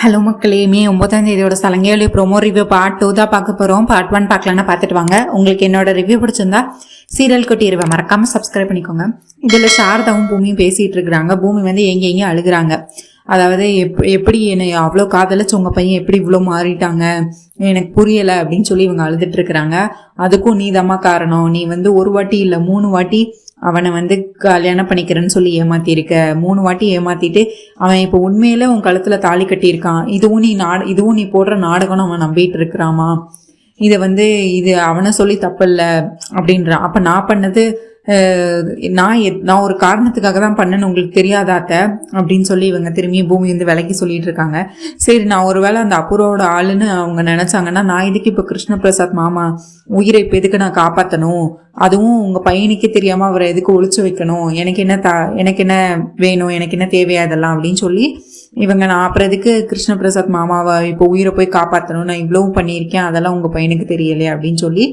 Hello மக்களே, மே 9ஆம் தேதியோட சலங்கையோட promo review part 2 தான் பார்க்க போகிறோம். பார்ட் 1 பார்க்கலான்னா பார்த்துட்டு வாங்க. உங்களுக்கு என்னோட ரிவ்யூ பிடிச்சிருந்தா சீரியல் குட்டி இருவை மறக்காமல் சப்ஸ்கிரைப் பண்ணிக்கோங்க. இதில் சாரதாவும் பூமியும் பேசிகிட்டு இருக்கிறாங்க. பூமி வந்து எங்கேயும் அழுகுறாங்க. அதாவது எப்படி என்னை அவ்வளோ காதலிச்சு உங்கள் பையன் எப்படி இவ்வளோ மாறிட்டாங்க எனக்கு புரியலை அப்படின்னு சொல்லி இவங்க அழுதுட்டு இருக்கிறாங்க. அதுக்கும் நீ தாம்மா காரணம். நீ வந்து ஒரு வாட்டி இல்லை 3 வாட்டி அவனை வந்து கல்யாணம் பண்ணிக்கிறேன்னு சொல்லி ஏமாத்திருக்க. 3 வாட்டி ஏமாத்திட்டு அவன் இப்போ உண்மையில உன் கழுத்துல தாலி கட்டியிருக்கான். இதுவும் நீ போடுற நாடகம்னு அவன் நம்பிட்டு இருக்கிறாமா. இதை வந்து இது அவனை சொல்லி தப்பில்ல அப்படின்றான். அப்ப நான் பண்ணது நான் ஒரு காரணத்துக்காக தான் பண்ணேன்னு உங்களுக்கு தெரியாதாத்த அப்படின்னு சொல்லி இவங்க திரும்பியும் பூமி வந்து விலைக்கு சொல்லிட்டு இருக்காங்க. சரி, நான் ஒருவேளை அந்த அப்புறவோட ஆளுன்னு அவங்க நினைச்சாங்கன்னா நான் இதுக்கு இப்போ கிருஷ்ணபிரசாத் மாமா உயிரை இப்போ எதுக்கு நான் காப்பாற்றணும், அதுவும் உங்க பையனுக்கே தெரியாம அவரை எதுக்கு ஒழிச்சு வைக்கணும், எனக்கு என்ன வேணும், எனக்கு என்ன தேவையா இதெல்லாம் அப்படின்னு சொல்லி இவங்க நான் அப்புறம் எதுக்கு கிருஷ்ணபிரசாத் மாமாவை இப்போ உயிரை போய் காப்பாற்றணும், நான் இவ்வளவும் பண்ணியிருக்கேன், அதெல்லாம் உங்க பையனுக்கு தெரியலையே அப்படின்னு சொல்லி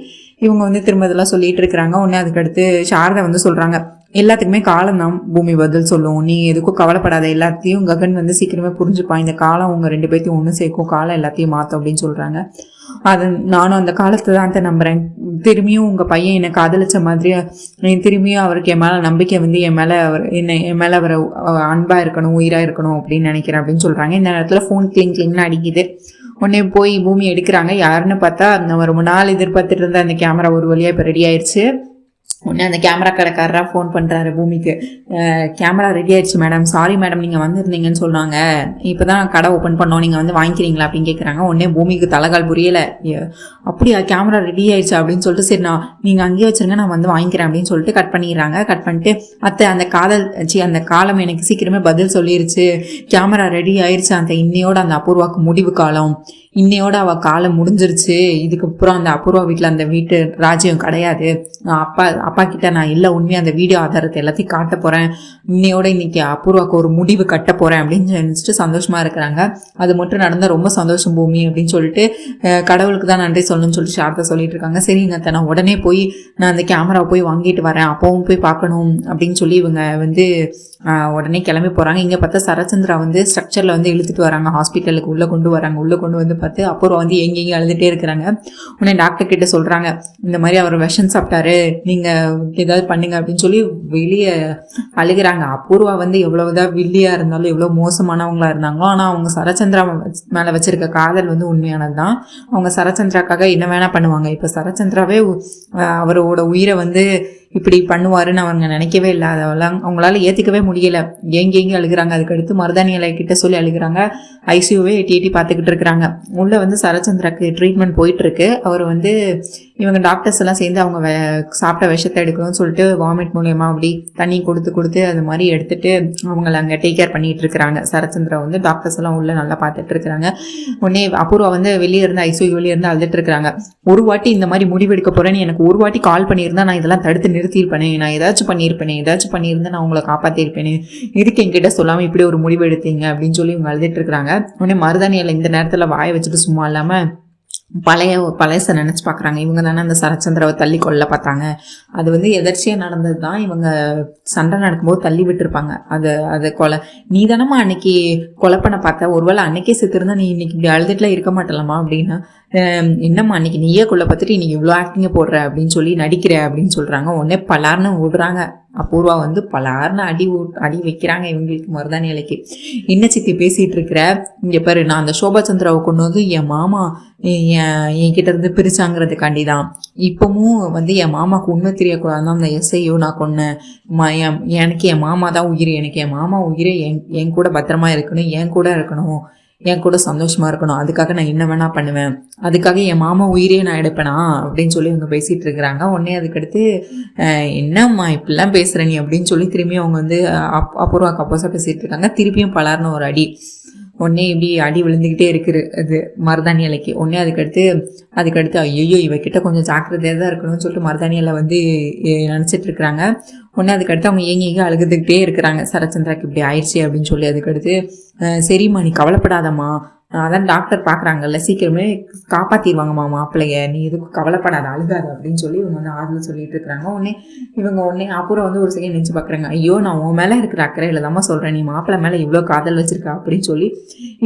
இவங்க வந்து திரும்ப இதெல்லாம் சொல்லிட்டு இருக்கிறாங்க. உடனே அதுக்கடுத்து சாரதா வந்து சொல்றாங்க, எல்லாத்துக்குமே காலம் தான் பூமி பதில் சொல்லும், நீ எதுக்கும் கவலைப்படாத, எல்லாத்தையும் ககன் வந்து சீக்கிரமே புரிஞ்சுப்பான், இந்த காலம் உங்க 2 பேர்த்தையும் ஒன்று சேர்க்கும், காலம் எல்லாத்தையும் மாற்றும் அப்படின்னு சொல்றாங்க. அது நானும் அந்த காலத்தை தான் நம்புறேன். திரும்பியும் உங்க பையன் என்னை காதலிச்ச மாதிரி திரும்பியும் அவருக்கு என் மேல நம்பிக்கை வந்து என் மேல அவர் அன்பா இருக்கணும், உயிரா இருக்கணும் அப்படின்னு நினைக்கிறேன் அப்படின்னு சொல்றாங்க. இந்த நேரத்துல ஃபோன் கிளிங்னு அடிக்குது. உடனே போய் பூமி எடுக்கிறாங்க. யாருன்னு பார்த்தா நம்ம ரொம்ப நாள் எதிர்பார்த்துட்டு இருந்த அந்த கேமரா ஒரு வழியா இப்போ ரெடி ஆயிடுச்சு. உடனே அந்த கேமரா கடைக்காரராக ஃபோன் பண்ணுறாரு பூமிக்கு, கேமரா ரெடி ஆயிடுச்சு மேடம், சாரி மேடம் நீங்கள் வந்துருந்தீங்கன்னு சொன்னாங்க, இப்போ தான் கடை ஓப்பன் பண்ணோம், நீங்கள் வந்து வாங்கிக்கிறீங்களா அப்படின்னு கேட்குறாங்க. உடனே பூமிக்கு தலைகால் புரியலை. அப்படியா, கேமரா ரெடி ஆயிடுச்சு அப்படின்னு சொல்லிட்டு சரி நான் நீங்கள் அங்கேயே வச்சுருங்க, நான் வந்து வாங்கிக்கிறேன் அப்படின்னு சொல்லிட்டு கட் பண்ணிடுறாங்க. கட் பண்ணிட்டு அந்த காலம் எனக்கு சீக்கிரமே பதில் சொல்லிருச்சு, கேமரா ரெடி ஆயிடுச்சு, அந்த இன்னையோட அந்த அபூர்வாக்கு முடிவு காலம், இன்னையோட அவள் காலம் முடிஞ்சிருச்சு, இதுக்கப்புறம் அந்த அபூர்வா வீட்டில் அந்த வீட்டு ராஜ்யம் கிடையாது, அப்பா கிட்ட நான் இல்லை உண்மையாக அந்த வீடியோ ஆதாரத்தை எல்லாத்தையும் காட்ட போகிறேன், இன்னைக்கு அபூர்வாக்கு ஒரு முடிவு கட்ட போகிறேன் அப்படின்னு நினச்சிட்டு சந்தோஷமாக இருக்கிறாங்க. அது மட்டும் நடந்தால் ரொம்ப சந்தோஷம் பூமி அப்படின்னு சொல்லிட்டு கடவுளுக்கு தான் நன்றி சொல்லணும்னு சொல்லிட்டு சாரதா சொல்லிட்டு இருக்காங்க. சரிங்க, நான் உடனே போய் நான் அந்த கேமராவை போய் வாங்கிட்டு வரேன், அப்பவும் போய் பார்க்கணும் அப்படின்னு சொல்லி இவங்க வந்து உடனே கிளம்பி போகிறாங்க. இங்கே பார்த்தா சரச்சந்திரா வந்து ஸ்ட்ரக்சரில் வந்து இழுத்துட்டு வராங்க, ஹாஸ்பிட்டலுக்கு உள்ளே கொண்டு வராங்க. உள்ளே கொண்டு வந்து பார்த்து அப்புறம் வந்து எங்கெங்கே அழுதுகிட்டே இருக்கிறாங்க. உடனே டாக்டர் கிட்ட சொல்கிறாங்க, இந்த மாதிரி அவர் விஷம் சாப்பிட்டாரு, நீங்கள் ஏதாவது பண்ணுங்க அப்படின்னு சொல்லி வெளியே அழுகிறாங்க. அபூர்வா வந்து எவ்வளவுதான் வில்லியாக இருந்தாலும் எவ்வளோ மோசமானவங்களா இருந்தாங்களோ, ஆனால் அவங்க சரச்சந்திரா மேலே வச்சிருக்க காதல் வந்து உண்மையானது தான். அவங்க சரச்சந்திராக்காக என்ன வேணால் பண்ணுவாங்க. இப்போ சரச்சந்திராவே அவரோட உயிரை வந்து இப்படி பண்ணுவாருன்னு அவங்க நினைக்கவே இல்லை. அதெல்லாம் அவங்களால ஏற்றுக்கவே முடியல. எங்கெங்கே அழுகிறாங்க. அதுக்கடுத்து மருதாணி இலை கிட்ட சொல்லி அழுகிறாங்க. ஐசியூவே எட்டி பார்த்துக்கிட்டு இருக்கிறாங்க. உள்ளே வந்து சரச்சந்திராக்கு ட்ரீட்மெண்ட் போயிட்டுருக்கு. அவர் வந்து இவங்க டாக்டர்ஸ் எல்லாம் சேர்ந்து அவங்க சாப்பிட்ட விஷத்தை எடுக்கணும்னு சொல்லிட்டு வாமிட் மூலயமா அப்படி தண்ணி கொடுத்து அது மாதிரி எடுத்துட்டு அவங்கள அங்கே டேக் கேர் பண்ணிட்டு இருக்கிறாங்க. சரச்சந்திரா வந்து டாக்டர்ஸ் எல்லாம் உள்ள நல்லா பார்த்துட்டு இருக்கிறாங்க. உடனே அபூர்வா வந்து வெளியே இருந்து ஐசியூ வெளியே இருந்து அழுதுட்டு இருக்கிறாங்க. ஒரு வாட்டி இந்த மாதிரி முடிவெடுக்க போறேன்னு எனக்கு ஒரு வாட்டி கால் பண்ணியிருந்தா நான் இதெல்லாம் தடுத்து நிறுத்தியிருப்பேனே, நான் ஏதாச்சும் பண்ணியிருந்தேன், நான் உங்களை காப்பாற்றிருப்பேனே, இதுக்கு என்கிட்ட சொல்லாமல் இப்படி ஒரு முடிவு எடுத்தீங்க அப்படின்னு சொல்லி இவங்க அழுதுட்டு இருக்கிறாங்க. உடனே மருதாணியில் இந்த நேரத்தில் வாயை வச்சுட்டு சும்மா இல்லாமல் பழையசை நினச்சி பார்க்குறாங்க. இவங்க தானே அந்த சரச்சந்திராவை தள்ளி கொல்ல பார்த்தாங்க, அது வந்து எதர்ச்சியாக நடந்தது தான். இவங்க சண்டை நடக்கும்போது தள்ளி விட்டுருப்பாங்க. அதை கொலை நீ தானம்மா அன்னைக்கு கொலை பண்ண பார்த்த, ஒருவேளை அன்னைக்கே செத்துருந்தா நீ இன்னைக்கு இப்படி அழுதுட்டுலாம் இருக்க மாட்டலாமா அப்படின்னா, என்னம்மா அன்னைக்கு நீயே கொல்ல பார்த்துட்டு இன்னைக்கு இவ்வளோ ஆக்டிங்க போடுற அப்படின்னு சொல்லி நடிக்கிற அப்படின்னு சொல்கிறாங்க. உடனே பலார்னு விடுறாங்க. அபூர்வா வந்து பலார்னு அடி வைக்கிறாங்க இவங்களுக்கு மருதாணி இலைக்கு. என்ன சித்தி பேசிகிட்டு இருக்கிற, இங்கே பாரு, நான் அந்த சோபா சந்திராவை கொண்டு வந்து என் மாமா என்கிட்ட இருந்து பிரிச்சாங்கிறதுக்காண்டி தான். இப்பவும் வந்து என் மாமாவுக்கு உண்மை தெரியக்கூடாதுதான் அந்த எஸ்ஐயோ நான் கொன்னேன். எனக்கு என் மாமா தான் உயிர், எனக்கு என் மாமா உயிரை என் கூட பத்திரமா இருக்கணும், என் கூட சந்தோஷமா இருக்கணும், அதுக்காக நான் என்ன வேணா பண்ணுவேன், அதுக்காக என் மாமா உயிரே நான் எடுப்பேனா அப்படின்னு சொல்லி அவங்க பேசிட்டு இருக்கிறாங்க. உடனே அதுக்கடுத்து என்னம்மா இப்படிலாம் பேசுற நீ அப்படின்னு சொல்லி திரும்பி அவங்க வந்து அபூர்வாக்கு அப்போசா பேசிட்டு இருக்காங்க. திருப்பியும் பலார்னு ஒரு அடி. உடனே இப்படி அடி விழுந்துக்கிட்டே இருக்குது அது மருதாணி இலைக்கு. உடனே அதுக்கடுத்து ஐயோ இவகிட்ட கொஞ்சம் ஜாக்கிரதையாக தான் இருக்கணும்னு சொல்லிட்டு மருதாணி இலை வந்து நினச்சிட்டு இருக்கிறாங்க. உடனே அதுக்கடுத்து அவங்க ஏங்கி அழுதுகிட்டே இருக்கிறாங்க, சரச்சந்திராக்கு இப்படி ஆயிடுச்சு அப்படின்னு சொல்லி. அதுக்கடுத்து சரிம்மா நீ கவலைப்படாதம்மா, அதான் டாக்டர் பார்க்குறாங்கல்ல, சீக்கிரமே காப்பாற்றிடுவாங்கம்மா மாப்பிள்ளைய, நீ எதுக்கும் கவலைப்படாத, அழுகாது அப்படின்னு சொல்லி இவங்க வந்து ஆறுதல் சொல்லிட்டு இருக்கிறாங்க. உடனே அப்புறம் வந்து ஒரு செகண்ட் நினச்சி பார்க்குறாங்க, ஐயோ நான் உன் மேலே இருக்கிற அக்கறையில் தாம்மா சொல்கிறேன், நீ மாப்பிள்ளை மேலே இவ்வளோ காதல் வச்சிருக்கா அப்படின்னு சொல்லி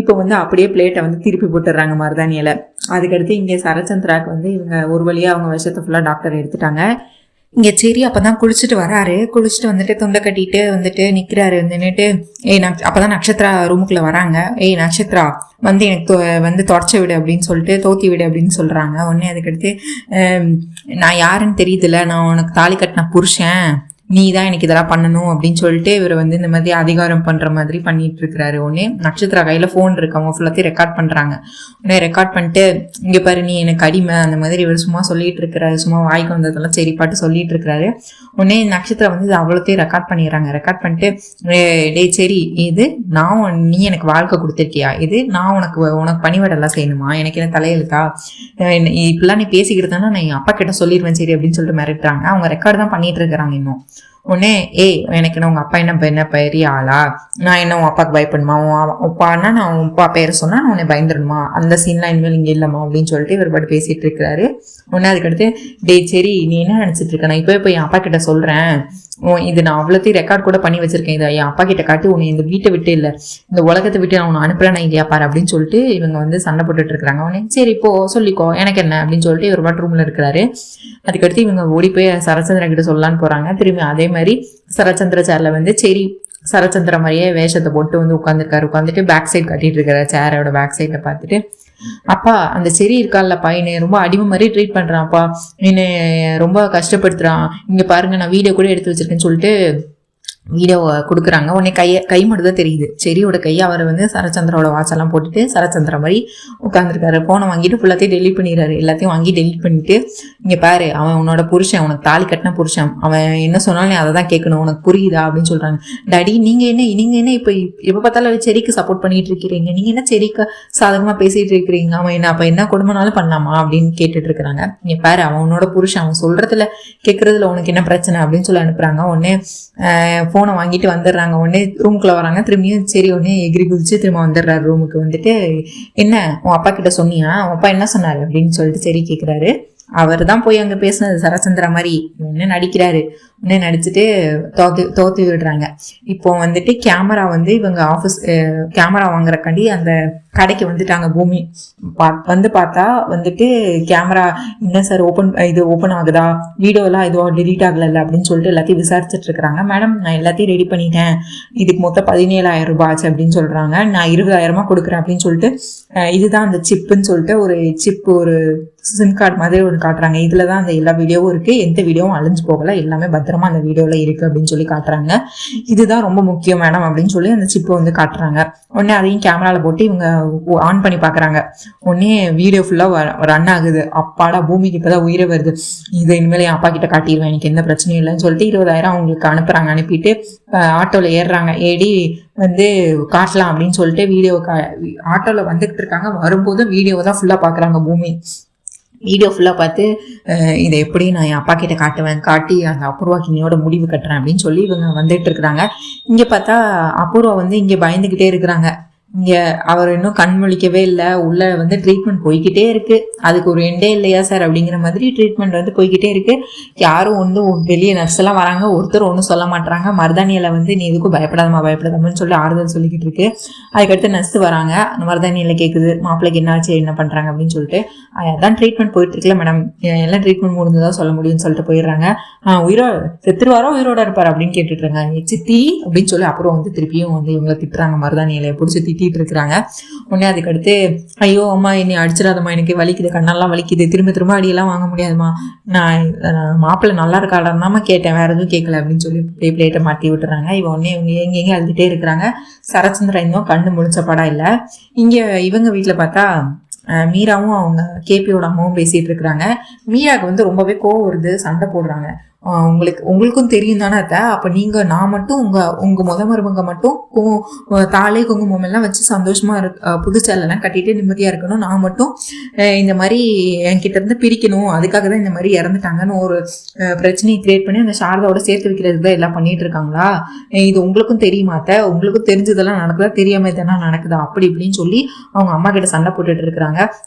இப்போ வந்து அப்படியே பிளேட்டை வந்து திருப்பி போட்டுடுறாங்க மருதாணியில். அதுக்கடுத்து இங்கே சரச்சந்திராவுக்கு வந்து இவங்க ஒரு வழியாக அவங்க விஷயத்தை ஃபுல்லாக டாக்டர் எடுத்துட்டாங்க. இங்கே சரி அப்போ தான் குளிச்சுட்டு வராரு. குளிச்சுட்டு வந்துட்டு துண்டை கட்டிட்டு வந்துட்டு நிற்கிறாரு. வந்துட்டு அப்போ தான் நட்சத்திரா ரூமுக்குள்ளே வராங்க. நட்சத்திரா வந்து எனக்கு வந்து தொடச்சி விடு அப்படின்னு சொல்லிட்டு தோத்தி விடு அப்படின்னு சொல்கிறாங்க. உடனே அதுக்கடுத்து நான் யாருன்னு தெரியுதுல்ல, நான் உனக்கு தாலி கட்டின புருஷன், நீ தான் எனக்கு இதெல்லாம் பண்ணணும் அப்படின்னு சொல்லிட்டு இவர் வந்து இந்த மாதிரி அதிகாரம் பண்ணுற மாதிரி பண்ணிட்டு இருக்கிறாரு. உடனே நட்சத்திரா கையில் ஃபோன் இருக்கு, அவங்க ஃபுல்லாத்தையும் ரெக்கார்ட் பண்ணுறாங்க. உடனே ரெக்கார்ட் பண்ணிட்டு இங்கே பாரு நீ எனக்கு அடிமை அந்த மாதிரி இவர் சும்மா சொல்லிட்டு இருக்கிறாரு, சும்மா வாய்க்கு வந்ததெல்லாம் சரி பாட்டு சொல்லிட்டு இருக்கிறாரு. உடனே நட்சத்திரா வந்து இது அவ்வளோத்தையும் ரெக்கார்ட் பண்ணிடுறாங்க. ரெக்கார்ட் பண்ணிட்டு டேய் சரி, இது நீ எனக்கு வாழ்க்கை கொடுத்துருக்கியா, இது நான் உனக்கு பணிவிடெல்லாம் செய்யணுமா, எனக்கு என்ன தலையெழுத்தா, இப்படிலாம் நீ பேசிக்கிட்டு தானே நான் என் அப்பா கிட்ட சொல்லிடுவேன் சரி அப்படின்னு சொல்லிட்டு மிரட்டுறாங்க. அவங்க ரெக்கார்டு தான் பண்ணிட்டு இருக்கிறாங்க இன்னும். உடனே எனக்கு என்ன உங்க அப்பா என்ன பெரிய ஆளா, நான் என்ன உன் அப்பாவுக்கு பயப்படணுமா, உன் அப்பான்னா நான் உன் அப்பா பேரை சொன்னா நான் உன்னை பயந்துடணுமா, அந்த சீன்லாம் இனிமேல் இங்கே இல்லைம்மா அப்படின்னு சொல்லிட்டு இவர் பாட்டு பேசிட்டு இருக்கிறாரு. உடனே அதுக்கடுத்து சரி நீ என்ன நினைச்சிட்டு இருக்க, நான் இப்போ என் அப்பா கிட்ட சொல்றேன், இது நான் அவ்வளோத்தையும் ரெக்கார்ட் கூட பண்ணி வச்சிருக்கேன், இதை என் அப்பா கிட்ட காட்டி உன்னை இந்த வீட்டை விட்டு இல்லை இந்த உலகத்தை விட்டு நான் உன்னை அனுப்புறேன் இல்லையா பாரு அப்படின்னு சொல்லிட்டு இவங்க வந்து சண்டை போட்டுட்டு இருக்கிறாங்க. உடனே சரி இப்போ சொல்லிக்கோ எனக்கு என்ன அப்படின்னு சொல்லிட்டு இவர் பாட்டு ரூம்ல இருக்கிறாரு. அதுக்கடுத்து இவங்க ஓடி போய் சரச்சந்திரா கிட்ட சொல்லலான்னு போறாங்க. திரும்பி அதே மாதிரி சரச்சந்திர சேர்ல வந்து சரி சரச்சந்திர மாதிரியே வேஷத்தை போட்டு வந்து உட்காந்துருக்காரு. உட்காந்துட்டு பேக் சைட் கட்டிட்டு இருக்காரு. சேரோட பேக் சைட்டை பார்த்துட்டு, அப்பா அந்த செரி இருக்கான்லப்பா என்னை ரொம்ப அடிமை மாதிரி ட்ரீட் பண்றான்ப்பா, என்னை ரொம்ப கஷ்டப்படுத்துறான், இங்க பாருங்க நான் வீடியோ கூட எடுத்து வச்சிருக்கேன்னு சொல்லிட்டு வீடியோ கொடுக்குறாங்க. உடனே கை மட்டும் தான் தெரியுது, செரியோட கையை. அவர் வந்து சரச்சந்திரோட வாட்செல்லாம் போட்டுட்டு சரச்சந்திர மாதிரி உட்காந்துருக்காரு. ஃபோனை வாங்கிட்டு ஃபுல்லாத்தையும் டெலிட் பண்ணிடுறாரு. எல்லாத்தையும் வாங்கி டெலிட் பண்ணிட்டு, இங்கே பாரு அவன் உன்னோட புருஷன், உனக்கு தாலி கட்டின புருஷன், அவன் என்ன சொன்னாலும் நீ அதை தான் கேட்கணும், உனக்கு புரியுதா அப்படின்னு சொல்றாங்க. டாடி நீங்க என்ன இப்போ எப்போ பார்த்தாலும் செரிக்கு சப்போர்ட் பண்ணிட்டு இருக்கிறீங்க, நீங்க என்ன செரிக்கு சாதகமா பேசிட்டு இருக்கிறீங்க, அவன் அப்ப என்ன கொடுமைனாலும் பண்ணலாமா அப்படின்னு கேட்டுட்டு இருக்கிறாங்க. இங்க பாரு அவன் உன்னோட புருஷன், அவன் சொல்றதுல கேட்கறதுல உனக்கு என்ன பிரச்சனை அப்படின்னு சொல்லி அனுப்புறாங்க. உடனே ஃபோனை வாங்கிட்டு வந்துடுறாங்க. உடனே ரூமுக்குள்ள வராங்க. திரும்பியும் சரி உடனே எகிரி குதிச்சு திரும்ப வந்துடுறாரு ரூமுக்கு. வந்துட்டு என்ன உன் அப்பா கிட்ட சொன்னியா, உன் அப்பா என்ன சொன்னாரு அப்படின்னு சொல்லிட்டு சரி கேட்குறாரு. அவர் தான் போய் அங்கே பேசினது சரச்சந்திரா மாதிரி என்ன நடிக்கிறாரு. உடனே நடிச்சுட்டு தோத்து விடுறாங்க. இப்போ வந்துட்டு கேமரா வந்து இவங்க ஆஃபீஸ் கேமரா வாங்குறக்காண்டி அந்த கடைக்கு வந்துட்டாங்க. பூமி வந்து பார்த்தா வந்துட்டு கேமரா என்ன சார் ஓப்பன் ஆகுதா, வீடியோலாம் எதுவும் டெலீட் ஆகல அப்படின்னு சொல்லிட்டு எல்லாத்தையும் விசாரிச்சுட்டு இருக்கிறாங்க. மேடம் நான் எல்லாத்தையும் ரெடி பண்ணிட்டேன், இதுக்கு மொத்தம் 17,000 ரூபாய் ஆச்சு அப்படின்னு சொல்றாங்க. நான் 20,000 கொடுக்குறேன் அப்படின்னு சொல்லிட்டு இதுதான் அந்த சிப்புன்னு சொல்லிட்டு ஒரு சிம் கார்டு மாதிரி ஒன்று காட்டுறாங்க. இதுல தான் அந்த எல்லா வீடியோவும் இருக்கு, எந்த வீடியோவும் அழிஞ்சு போகல, எல்லாமே பத்திரமா அந்த வீடியோல இருக்கு அப்படின்னு சொல்லி காட்டுறாங்க. இதுதான் ரொம்ப முக்கியம் மேடம் அப்படின்னு சொல்லி அந்த சிப்பை வந்து காட்டுறாங்க. உடனே அதையும் கேமரால போட்டு இவங்க ஆன் பண்ணி பாக்குறாங்க. உடனே வீடியோ ஃபுல்லா ரன் ஆகுது. அப்பாடா பூமிக்கு இப்பதான் உயிரை வருது, இதை இனிமேல் என் அப்பா கிட்ட காட்டிடுவேன், எனக்கு எந்த பிரச்சனையும் இல்லைன்னு சொல்லிட்டு 20,000 அவங்களுக்கு அனுப்புறாங்க. அனுப்பிட்டு ஆட்டோல ஏறுறாங்க. ஏடி வந்து காட்டலாம் அப்படின்னு சொல்லிட்டு ஆட்டோல வந்துகிட்டு இருக்காங்க. வரும்போது வீடியோவை தான் ஃபுல்லா பாக்குறாங்க. பூமி வீடியோ ஃபுல்லாக பார்த்து இதை எப்படி நான் என் அப்பா கிட்ட காட்டி அந்த அபூர்வாக்கு இன்னையோட முடிவு கட்டுறேன் அப்படின்னு சொல்லி இவங்க வந்துட்டு இருக்கிறாங்க. இங்கே பார்த்தா அபூர்வா வந்து இங்கே பயந்துக்கிட்டே இருக்கிறாங்க. இங்கே அவர் இன்னும் கண் முழிக்கவே இல்லை. உள்ள வந்து ட்ரீட்மெண்ட் போய்கிட்டே இருக்கு, அதுக்கு ஒரு எண்டே இல்லையா சார் அப்படிங்கிற மாதிரி ட்ரீட்மெண்ட் வந்து போய்கிட்டே இருக்கு. யாரும் வந்து வெளியே நர்ஸ் எல்லாம் வராங்க, ஒருத்தர் ஒன்றும் சொல்ல மாட்டாங்க. மருதாணியில வந்து நீ எதுக்கும் பயப்படாதமான்னு சொல்லி ஆறுதல் சொல்லிக்கிட்டு இருக்கு. அதுக்கடுத்து நர்ஸ் வராங்க. அந்த மருதாணியில கேட்குது மாப்பிள்ளைக்கு என்னாச்சு என்ன பண்றாங்க அப்படின்னு சொல்லிட்டு. அதான் ட்ரீட்மெண்ட் போயிட்டு இருக்குல்ல மேடம், எல்லாம் ட்ரீட்மெண்ட் முடிஞ்சதான் சொல்ல முடியும்னு சொல்லிட்டு போயிடுறாங்க. செத்துருவாரோ உயிரோட இருப்பார் அப்படின்னு கேட்டுட்டு இருக்காங்க. சித்தி அப்படின்னு சொல்லி அப்புறம் வந்து திருப்பியும் வந்து இவங்களை திட்டுறாங்க. மருதாணியில பிடிச்சி திட்டிட்டு இருக்கிறாங்க. உடனே அதுக்கடுத்து ஐயோ அம்மா என்னை அடிச்சிடாதம்மா, எனக்கு வலிக்குது, கண்ணெல்லாம் வலிக்குது, திரும்ப அடியெல்லாம் வாங்க முடியாதுமா, நான் மாப்பிள்ளை நல்லா இருக்காடான்னு கேட்டேன், வேற எதுவும் கேட்கல அப்படின்னு சொல்லி பிளேட்டை மாட்டி விட்டுறாங்க. உடனே இவங்க எங்க அழுதுட்டே இருக்கிறாங்க. சரச்சந்திரா இன்னும் கண்ணு முழிச்ச படம் இல்லை. இங்க இவங்க வீட்டுல பார்த்தா மீராவும் அவங்க கேபியோட அம்மாவும் பேசிட்டு இருக்கிறாங்க. மீராவுக்கு வந்து ரொம்பவே கோவம் வருது, சண்டை போடுறாங்க. உங்களுக்கும் தெரியும் தானே அத்தை. அப்போ நீங்கள் நான் மட்டும் உங்கள் மருமக மட்டும் தாலே குங்குமம் எல்லாம் வச்சு சந்தோஷமா புது சேலெல்லாம் கட்டிட்டு நிம்மதியாக இருக்கணும். நான் மட்டும் இந்த மாதிரி என்கிட்ட இருந்து பிரிக்கணும், அதுக்காக தான் இந்த மாதிரி இறந்துட்டாங்கன்னு ஒரு பிரச்சனையை கிரியேட் பண்ணி அந்த சாரதாவோட சேர்த்து வைக்கிறதுக்கு தான் எல்லாம் பண்ணிட்டு இருக்காங்களா? இது உங்களுக்கும் தெரியுமா அத்தை? உங்களுக்கும் தெரிஞ்சதெல்லாம் நடக்குதா, தெரியாம இதெல்லாம் நடக்குதா, அப்படி இப்படின்னு சொல்லி அவங்க அம்மா கிட்ட சண்டை போட்டுட்டு இருக்கிறாங்க.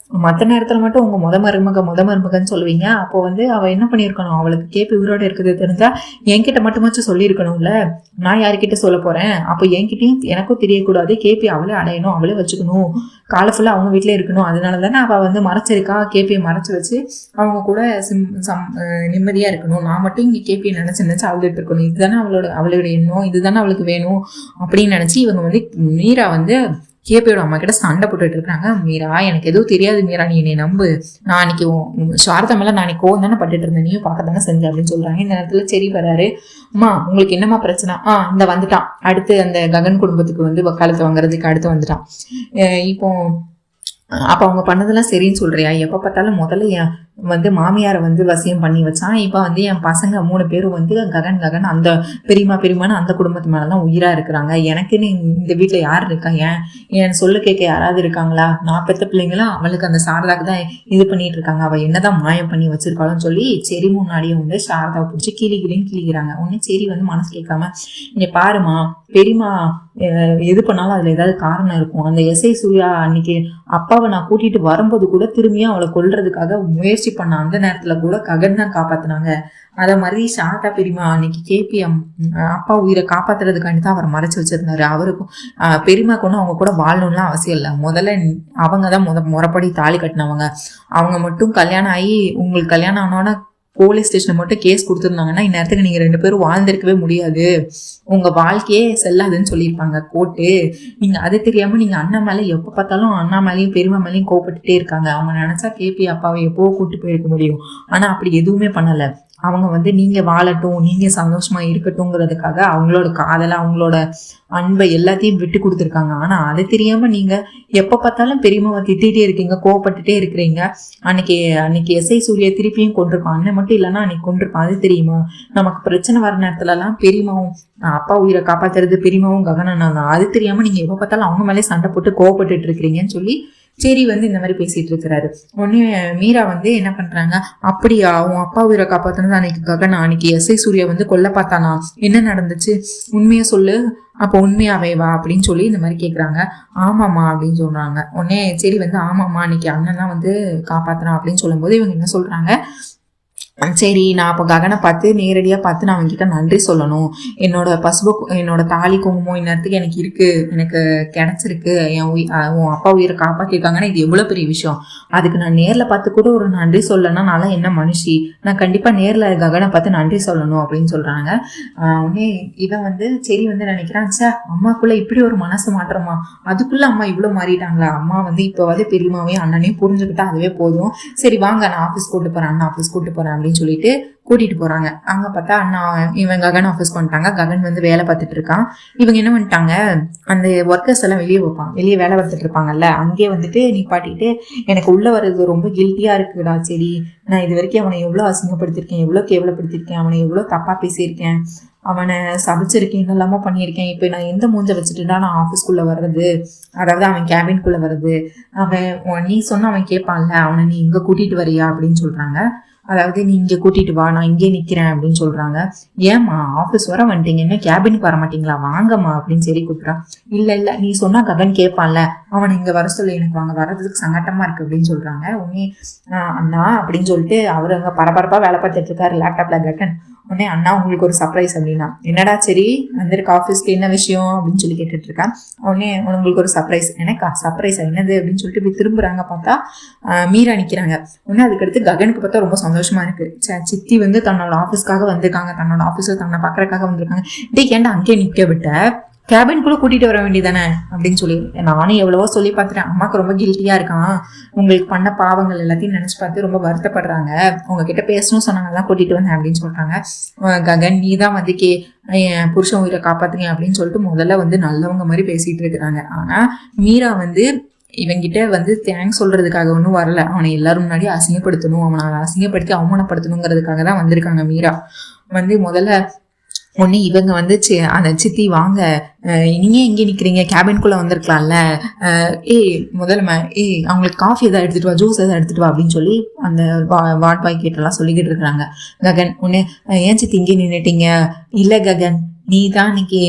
மற்ற நேரத்தில் மட்டும் உங்க மருமகன்னு சொல்லுவீங்க. அப்போ வந்து அவ என்ன பண்ணியிருக்கணும், அவளுக்கு கேபி உயிரோட இருக்குது தெரிஞ்சா என்கிட்ட மட்டுமாச்சும் சொல்லியிருக்கணும்ல. நான் யாருக்கிட்ட சொல்ல போறேன்? அப்போ என்கிட்டயும் எனக்கும் தெரியக்கூடாது. கேபி அவளே அடையணும், அவளே வச்சுக்கணும், காலை ஃபுல்லா அவங்க வீட்டிலே இருக்கணும். அதனால தானே அவள் வந்து மறைச்சிருக்கா, கேபியை மறைச்சு வச்சு அவங்க கூட நிம்மதியா இருக்கணும். நான் மட்டும் இங்கே கேபியை நினைச்சு அழுதுட்டு இருக்கணும். இதுதானே அவளோட எண்ணம், இதுதானே அவளுக்கு வேணும் அப்படின்னு நினைச்சு இவங்க வந்து மீரா வந்து கேபியோட அம்மா கிட்ட சண்டை போட்டுட்டு இருக்காங்க. மீரா, எனக்கு எதுவும் தெரியாது மீரா, நீ என்னை நம்பு. நான் அன்னைக்கு சாரதா மேல நான் அன்னைக்கு கோவம் தானே பட்டுட்டு இருந்தேன், நீயும் பார்க்க தானே செஞ்ச அப்படின்னு சொல்றாங்க. இந்த நேரத்துல சரி வராரு. அம்மா உங்களுக்கு என்னம்மா பிரச்சனை? இந்த வந்துட்டான் அடுத்து அந்த ககன் குடும்பத்துக்கு வந்து வக்காலத்தை வாங்குறதுக்கு அடுத்து வந்துட்டான். இப்போ அப்போ அவங்க பண்ணதெல்லாம் சரின்னு சொல்றியா? எப்போ பார்த்தாலும் முதல்ல வந்து மாமியாரை வந்து வசியம் பண்ணி வச்சான். இப்போ வந்து என் பசங்க 3 பேரும் வந்து ககன் அந்த பெரியமான்னு அந்த குடும்பத்து மேலதான் உயிரா இருக்கிறாங்க. எனக்குன்னு இந்த வீட்டுல யார் இருக்கா? என் சொல்லு கேட்க யாராவது இருக்காங்களா? நான் பெத்த பிள்ளைங்களும் அவளுக்கு அந்த சாரதாக்கு தான் இது பண்ணிட்டு இருக்காங்க. அவள் என்னதான் மாயம் பண்ணி வச்சிருக்காளுன்னு சொல்லி சரி முன்னாடியே வந்து சாரதாவை பிடிச்சி கிளிக்கிறாங்க. உடனே சரி வந்து மனசு கேட்காம, நீ பாருமா பெரியமா எது பண்ணாலும் அதுல ஏதாவது காரணம் இருக்கும். அந்த எஸ்ஐ சூர்யா அன்னைக்கு அப்பாவை நான் கூட்டிட்டு வரும்போது கூட திரும்பியும் அவளை கொல்றதுக்காக முயற்சி பண்ண அந்த நேரத்துல கூட ககன் தான் காப்பாத்தினாங்க. அத மாதிரி சாரதா பெரியமா அன்னைக்கு கேபிஎம் அப்பா உயிரை காப்பாத்துறதுக்காண்டி தான் அவரை மறைச்சு வச்சிருந்தாரு. அவருக்கும் பெரியமாக்கு ஒன்றும் அவங்க கூட வாழணும்லாம் அவசியம் இல்லை. முதல்ல அவங்கதான் முறைப்படி தாலி கட்டினவங்க. அவங்க மட்டும் கல்யாணம் ஆகி உங்களுக்கு கல்யாணம் ஆனோன்னா போலீஸ் ஸ்டேஷன் மட்டும் கேஸ் கொடுத்துருந்தாங்கன்னா இந்நேரத்துக்கு நீங்க 2 பேரும் வாழ்ந்திருக்கவே முடியாது, உங்க வாழ்க்கையே செல்லாதுன்னு சொல்லியிருப்பாங்க கோர்ட்டு. நீங்க அது தெரியாம நீங்க அண்ணா மேலே எப்போ பார்த்தாலும் அண்ணா மேலேயும் பெரியமா மேலேயும் கோவப்பட்டுட்டே இருக்காங்க. அவங்க நினைச்சா கேபி அப்பாவை எப்போ கூட்டு போயிருக்க முடியும். ஆனா அப்படி எதுவுமே பண்ணல. அவங்க வந்து நீங்க வாழட்டும், நீங்க சந்தோஷமா இருக்கட்டும்ங்கிறதுக்காக அவங்களோட காதலை அவங்களோட அன்பை எல்லாத்தையும் விட்டு கொடுத்துருக்காங்க. ஆனா அது தெரியாம நீங்க எப்ப பார்த்தாலும் பெரியம்மாவை திட்டிகிட்டே இருக்கீங்க, கோவப்பட்டுட்டே இருக்கிறீங்க. அன்னைக்கு எஸ்ஐ சூர்யா திருப்பியும் கொண்டிருப்பான். அண்ணன் மட்டும் இல்லைன்னா அன்னைக்கு கொண்டிருப்பான். அது தெரியுமா? நமக்கு பிரச்சனை வர நேரத்துல எல்லாம் பெரியமாவும் அப்பா உயிரை காப்பாத்துறது பெரியமாவும் ககனா தான். அது தெரியாம நீங்க எப்ப பார்த்தாலும் அவங்க மேலே சண்டை போட்டு கோவப்பட்டுட்டு இருக்கிறீங்கன்னு சொல்லி சரி வந்து இந்த மாதிரி பேசிட்டு இருக்கிறாரு. உடனே மீரா வந்து என்ன பண்றாங்க, அப்படியா உன் அப்பா உயிரை காப்பாத்தினது அன்னைக்கு ககனா, அன்னைக்கு எஸ்ஐ சூர்யா வந்து கொல்ல பார்த்தானா, என்ன நடந்துச்சு உண்மையா சொல்லு, அப்போ உண்மையாவே வா அப்படின்னு சொல்லி இந்த மாதிரி கேட்குறாங்க. ஆமாம்மா அப்படின்னு சொல்றாங்க. உடனே சரி வந்து ஆமாம்மா அன்னைக்கு அண்ணன் தான் வந்து காப்பாத்தினான் அப்படின்னு சொல்லும்போது இவங்க என்ன சொல்றாங்க, சரி நான் அப்போ ககனை பார்த்து நேரடியாக பார்த்து நான் அவங்ககிட்ட நன்றி சொல்லணும். என்னோட தாலி குங்குமம் இந்நேரத்துக்கு எனக்கு இருக்கு, எனக்கு கிடைச்சிருக்கு, உன் அப்பா உயிரை காப்பாற்றிருக்காங்கன்னா இது எவ்வளோ பெரிய விஷயம். அதுக்கு நான் நேரில் பார்த்து கூட ஒரு நன்றி சொல்லனா நான்லாம் என்ன மனுஷி, நான் கண்டிப்பாக நேரில் ககனை பார்த்து நன்றி சொல்லணும் அப்படின்னு சொல்கிறாங்க. உடனே இவன் வந்து சரி வந்து நினைக்கிறான், சார் அம்மாக்குள்ளே இப்படி ஒரு மனசு மாற்றமா, அதுக்குள்ளே அம்மா இவ்வளோ மாறிட்டாங்களா, அம்மா வந்து இப்போ வந்து பெரியமாவையும் அண்ணனையும் புரிஞ்சுக்கிட்டா அதுவே போதும், சரி வாங்க நான் ஆஃபீஸ் கூட்டு போகிறேன், அண்ணா ஆஃபீஸ் கூட்டு போகிறேன் அப்படின்னு சொல்லிட்டு கூட்டிட்டு போறாங்க. அங்க பார்த்தா அண்ணா இவன் ககன் ஆஃபீஸ் பண்ணிட்டாங்க. ககன் வந்து வேலை பார்த்துட்டு இருக்கான். இவங்க என்ன பண்ணிட்டாங்க, அந்த ஒர்க்கர்ஸ் எல்லாம் வெளியே வேலை பார்த்துட்டு இருப்பாங்கல்ல, அங்கேயே வந்துட்டு நிப்பாட்டிட்டு எனக்கு உள்ள வர்றது ரொம்ப கில்ட்டியா இருக்குடா, சரி நான் இது வரைக்கும் அவனை எவ்வளோ அசிங்கப்படுத்திருக்கேன், எவ்வளோ கேவலப்படுத்திருக்கேன், அவனை எவ்வளோ தப்பா பேசியிருக்கேன், அவனை சபிச்சிருக்கேன், என்னெல்லாமோ பண்ணியிருக்கேன். இப்போ நான் எந்த மூஞ்ச வச்சுட்டுடா நான் ஆஃபீஸ்க்குள்ளே வர்றது, அதாவது அவன் கேபின்குள்ளே வர்றது, அவன் நீ சொன்ன அவன் கேட்பான்ல, அவனை நீ இங்கே கூட்டிகிட்டு வரியா அப்படின்னு சொல்கிறாங்க. அதாவது நீ இங்கே கூட்டிட்டு வா, நான் இங்கே நிற்கிறேன் அப்படின்னு சொல்கிறாங்க. ஏம்மா ஆஃபீஸ் வர வந்துட்டீங்க, என்ன கேபினுக்கு வர மாட்டீங்களா, வாங்கம்மா அப்படின்னு சரி கூப்பிட்றான். இல்லை நீ சொன்னா ககன் கேட்பான்ல, அவனை இங்கே வர சொல்லி எனக்கு வாங்க வர்றதுக்கு சங்கட்டமாக இருக்குது அப்படின்னு சொல்கிறாங்க. உடனே அண்ணா அப்படின்னு சொல்லிட்டு அவர் அங்கே பரபரப்பாக வேலை பார்த்துட்டு இருக்காரு லேப்டாப்பில் ககன். உடனே அண்ணா உங்களுக்கு ஒரு சர்ப்ரைஸ் அப்படின்னா, என்னடா சரி வந்திருக்க ஆஃபீஸ்க்கு என்ன விஷயம் அப்படின்னு சொல்லி கேட்டுட்டு இருக்கான். உடனே உங்களுக்கு ஒரு சர்ப்ரைஸ். எனக்கா சர்ப்ரைஸ் என்னது அப்படின்னு சொல்லிட்டு இப்படி திரும்புறாங்க. பார்த்தா மீரா நிற்கிறாங்க. உடனே அதுக்கடுத்து ககனுக்கு பார்த்தா ரொம்ப சந்தோஷமா இருக்கு. சித்தி வந்து தன்னோட ஆஃபீஸ்க்காக வந்திருக்காங்க, தன்னோட ஆஃபீஸில் தன்னை பார்க்கறதுக்காக வந்திருக்காங்க. டே ஏன்டா அங்கேயே நிற்க விட்ட, கேபின்குள்ளே கூட்டிகிட்டு வர வேண்டியதானே அப்படின்னு சொல்லி நானும் எவ்வளவோ சொல்லி பார்த்துட்டேன். அம்மாவுக்கு ரொம்ப கில்ட்டியாக இருக்கான், உங்களுக்கு பண்ண பாவங்கள் எல்லாத்தையும் நினச்சி பார்த்து ரொம்ப வருத்தப்படுறாங்க, உங்ககிட்ட பேசணும் சொன்னாங்கலாம் கூட்டிகிட்டு வந்தேன் அப்படின்னு சொல்கிறாங்க. ககன் நீ தான் வந்து என் புருஷன் உயிரை காப்பாத்துங்க அப்படின்னு சொல்லிட்டு முதல்ல வந்து நல்லவங்க மாதிரி பேசிகிட்டு இருக்கிறாங்க. ஆனால் மீரா வந்து இவங்கிட்ட வந்து தேங்க்ஸ் சொல்றதுக்காக ஒன்றும் வரல, அவனை எல்லாரும் முன்னாடி அசிங்கப்படுத்தணும், அவனை அசிங்கப்படுத்தி அவமானப்படுத்தணுங்கிறதுக்காக தான் வந்திருக்காங்க மீரா. வந்து முதல்ல ஒன்று இவங்க வந்து அந்த சித்தி வாங்க, நீங்க எங்கே நிற்கிறீங்க, கேபின்குள்ளே வந்திருக்கலாம்ல, முதல்ல அவங்களுக்கு காஃபி எதாவது எடுத்துகிட்டு வா, ஜூஸ் எதாவது எடுத்துகிட்டு வா அப்படின்னு சொல்லி அந்த வார்ட் பாய் கிட்டலாம் சொல்லிக்கிட்டு இருக்கிறாங்க. ககன் ஒன்று, ஏன் சித்தி இங்கே நின்றுட்டீங்க? இல்லை ககன், நீ தான் இன்னைக்கு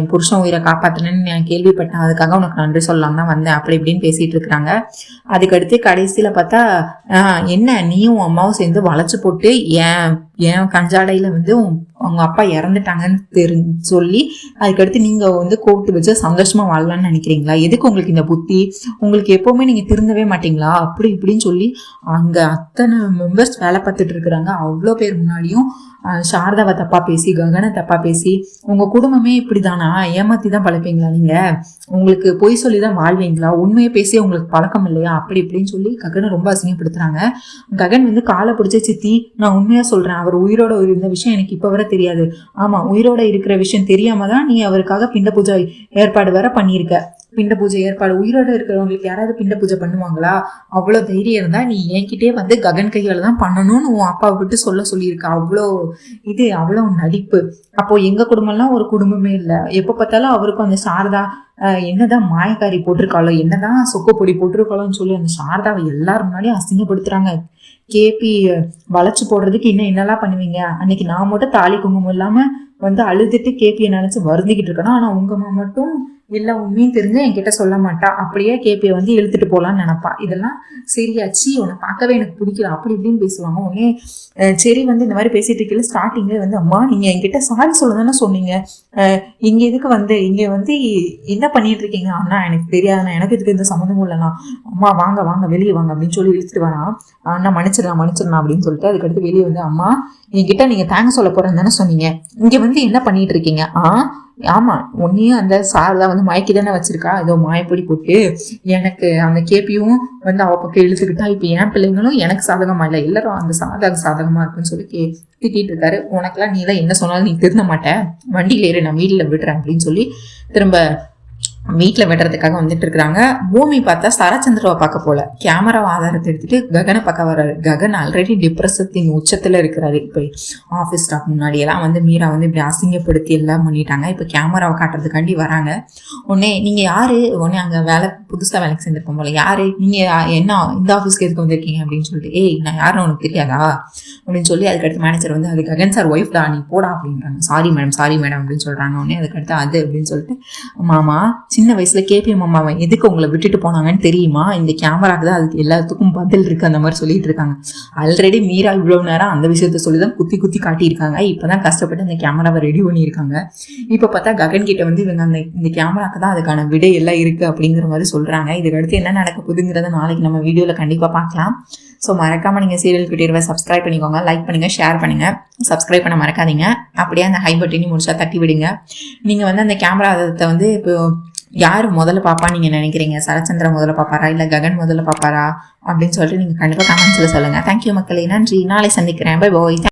புருஷன் உயிரை காப்பாற்றினு நான் கேள்விப்பட்டேன், அதுக்காக உனக்கு நன்றி சொல்லலாம் தான் வந்தேன் அப்படி இப்படின்னு பேசிட்டு இருக்கிறாங்க. அதுக்கடுத்து கடைசியில் பார்த்தா என்ன நீயும் அம்மாவும் சேர்ந்து வளைச்சு போட்டு ஏன் கஞ்சாடையில் வந்து அவங்க அப்பா இறந்துட்டாங்கன்னு சொல்லி அதுக்கடுத்து நீங்கள் வந்து கோர்ட்டு வச்சு சந்தோஷமாக வாழலான்னு நினைக்கிறீங்களா? எதுக்கு உங்களுக்கு இந்த புத்தி? உங்களுக்கு எப்போவுமே நீங்கள் திருந்தவே மாட்டீங்களா? அப்படி இப்படின்னு சொல்லி அங்கே அத்தனை மெம்பர்ஸ் வேலை பார்த்துட்டு இருக்கிறாங்க. அவ்வளோ பேர் முன்னாடியும் சாரதாவை தப்பா பேசி, ககனை தப்பா பேசி, உங்க குடும்பமே இப்படிதானா, ஏமாத்தி தான் பழப்பீங்களா, நீங்க உங்களுக்கு பொய் சொல்லி தான் வாழ்வீங்களா, உண்மையை பேசி உங்களுக்கு பழக்கம் இல்லையா, அப்படி இப்படின்னு சொல்லி ககனை ரொம்ப அசிங்கப்படுத்துறாங்க. ககன் வந்து காலை பிடிச்ச சித்தி, நான் உண்மையா சொல்றேன், அவர் உயிரோட இருந்த விஷயம் எனக்கு இப்ப வர தெரியாது. ஆமா, உயிரோட இருக்கிற விஷயம் தெரியாம தான் நீ அவருக்காக பிண்ட பூஜை ஏற்பாடு வர பண்ணியிருக்க. பிண்ட பூஜை ஏற்பாடு உயிரோட இருக்கிறவங்களுக்கு யாராவது பிண்ட பூஜை பண்ணுவாங்களா? அவ்வளோ தைரியம் இருந்தா நீ என்கிட்டே வந்து ககன் கையால தான் பண்ணணும்னு உன் அப்பாவை விட்டு சொல்லியிருக்க. அவ்வளோ நடிப்பு. அப்போ எங்க குடும்பம்லாம் ஒரு குடும்பமே இல்லை. எப்போ பார்த்தாலும் அவருக்கும் அந்த சாரதா என்னதான் மாயக்காரி போட்டிருக்காளோ, என்னதான் சொக்க பொடி போட்டிருக்காளோன்னு சொல்லி அந்த சாரதாவை எல்லாரும் முன்னாடியும் அசிங்கப்படுத்துறாங்க. கேபி வளைச்சு போடுறதுக்கு இன்னும் என்னெல்லாம் பண்ணுவீங்க? அன்னைக்கு நான் மட்டும் தாலி குங்குமம் இல்லாம வந்து அழுதுட்டு கேபியை நினைச்சு வருந்திக்கிட்டு இருக்கணும். ஆனா உங்க அம்மா மட்டும் எல்லா உண்மையும் தெரிஞ்சு என்கிட்ட சொல்ல மாட்டா, அப்படியே கேபியை வந்து இழுத்துட்டு போலான்னு நினைப்பா. இதெல்லாம் சரியாச்சு, உன்னை பார்க்கவே எனக்கு பிடிக்கல அப்படி இப்படின்னு பேசுவாங்க. உடனே சரி வந்து இந்த மாதிரி பேசிட்டு இருக்கல ஸ்டார்டிங்ல வந்து, அம்மா நீங்க என்கிட்ட சாரி சொல்ல தானே சொன்னீங்க, இங்க எதுக்கு வந்து இங்க வந்து என்ன பண்ணிட்டு இருக்கீங்க? அண்ணா எனக்கு தெரியாதுண்ணா, எனக்கு இதுக்கு எந்த சம்மந்தமும் இல்லைண்ணா, அம்மா வாங்க வாங்க வெளியே வாங்க அப்படின்னு சொல்லி இழுத்துட்டு வரான். அண்ணா மன்னிச்சிடலாம் அப்படின்னு சொல்லிட்டு அதுக்கடுத்து வெளியே வந்து, அம்மா என்கிட்ட நீங்க தேங்க்ஸ் சொல்ல போறேன்னு தானே சொன்னீங்க, இங்க வந்து என்ன பண்ணிட்டு இருக்கீங்க? ஆமா, உன்னையும் அந்த சாரதா வந்து மயக்கி தானே வச்சிருக்கா, ஏதோ மாயப்பொடி போட்டு எனக்கு அந்த கேபியும் வந்து அவ பக்கம் இழுத்துக்கிட்டா. இப்ப என் பிள்ளைங்களும் எனக்கு சாதகமா இல்லை, எல்லாரும் அந்த சாதகமா இருக்குன்னு சொல்லி திட்டிட்டு இருக்காரு. உனக்கெல்லாம் நீ தான் என்ன சொன்னாலும் நீ திருந்த மாட்டேன், வண்டியில ஏறு, நான் வீட்டுல விடுறேன் அப்படின்னு சொல்லி திரும்ப வீட்டில் விடுறதுக்காக வந்துட்டு இருக்கிறாங்க. பூமி பார்த்தா சரச்சந்திரவை பார்க்க போல, கேமராவை ஆதாரத்தை எடுத்துட்டு ககனை பார்க்க வர்றாரு. ககன் ஆல்ரெடி டிப்ரெஷத்தின் உச்சத்துல இருக்கிறாரு. இப்போ ஆஃபீஸ் ஸ்டாஃப் முன்னாடியெல்லாம் வந்து மீரா வந்து இப்படி அசிங்கப்படுத்தி எல்லாம் பண்ணிட்டாங்க. இப்போ கேமராவை காட்டுறதுக்காண்டி வராங்க. உடனே நீங்க யாரு? உடனே அங்கே புதுசாக வேலைக்கு சேர்ந்துருப்போம் போல, யாரு நீங்க, என்ன இந்த ஆஃபீஸ்க்கு எதுக்கு வந்திருக்கீங்க அப்படின்னு சொல்லிட்டு, நான் யாரும் உனக்கு தெரியாதா அப்படின்னு சொல்லி அதுக்கடுத்து மேனேஜர் வந்து, அது ககன் சார் ஒய்ஃப் தான், நீ போடா அப்படின்றாங்க. சாரி மேடம் அப்படின்னு சொல்றாங்க. உடனே அதுக்கடுத்து அது அப்படின்னு சொல்லிட்டு, மாமா சின்ன வயசுல கேபிஎம் அம்மாவை எதுக்கு உங்களை விட்டுட்டு போனாங்கன்னு தெரியுமா? இந்த கேமராக்கு தான் அதுக்கு எல்லாத்துக்கும் பதில் இருக்கு அந்த மாதிரி சொல்லிட்டு இருக்காங்க. ஆல்ரெடி மீரா இவ்வளவு நேரம் அந்த விஷயத்த சொல்லிதான் குத்தி காட்டியிருக்காங்க. இப்பதான் கஷ்டப்பட்டு அந்த கேமராவை ரெடி பண்ணியிருக்காங்க. இப்ப பார்த்தா ககன் கிட்ட வந்து இவங்க இந்த கேமராக்கு தான் அதுக்கான விடை எல்லாம் இருக்கு அப்படிங்கிற மாதிரி சொல்றாங்க. இதுக்கு அடுத்து என்ன நடக்க போகுதுங்கிறத நாளைக்கு நம்ம வீடியோல கண்டிப்பா பார்க்கலாம். ஸோ மறக்காம நீங்கள் சீரியல் குட்டீர்வை சப்ஸ்கிரைப் பண்ணிக்கோங்க, லைக் பண்ணுங்க, ஷேர் பண்ணுங்க, சப்ஸ்கிரைப் பண்ண மறக்காதீங்க. அப்படியே அந்த ஹை பட்டனையும் முடிச்சா தட்டி விடுங்க. நீங்க வந்து அந்த கேமரா வந்து இப்போ யார் முதல்ல பாப்பா நீங்க நினைக்கிறீங்க? சரச்சந்திரா முதல்ல பாப்பாரா இல்ல ககன் முதல்ல பாப்பாரா அப்படின்னு சொல்லிட்டு நீங்க கண்டிப்பா கமெண்ட்ஸ்ல சொல்லுங்க. தேங்க்யூ மக்களே, நன்றி, நாளை சந்திக்கிறேன். Bye bye.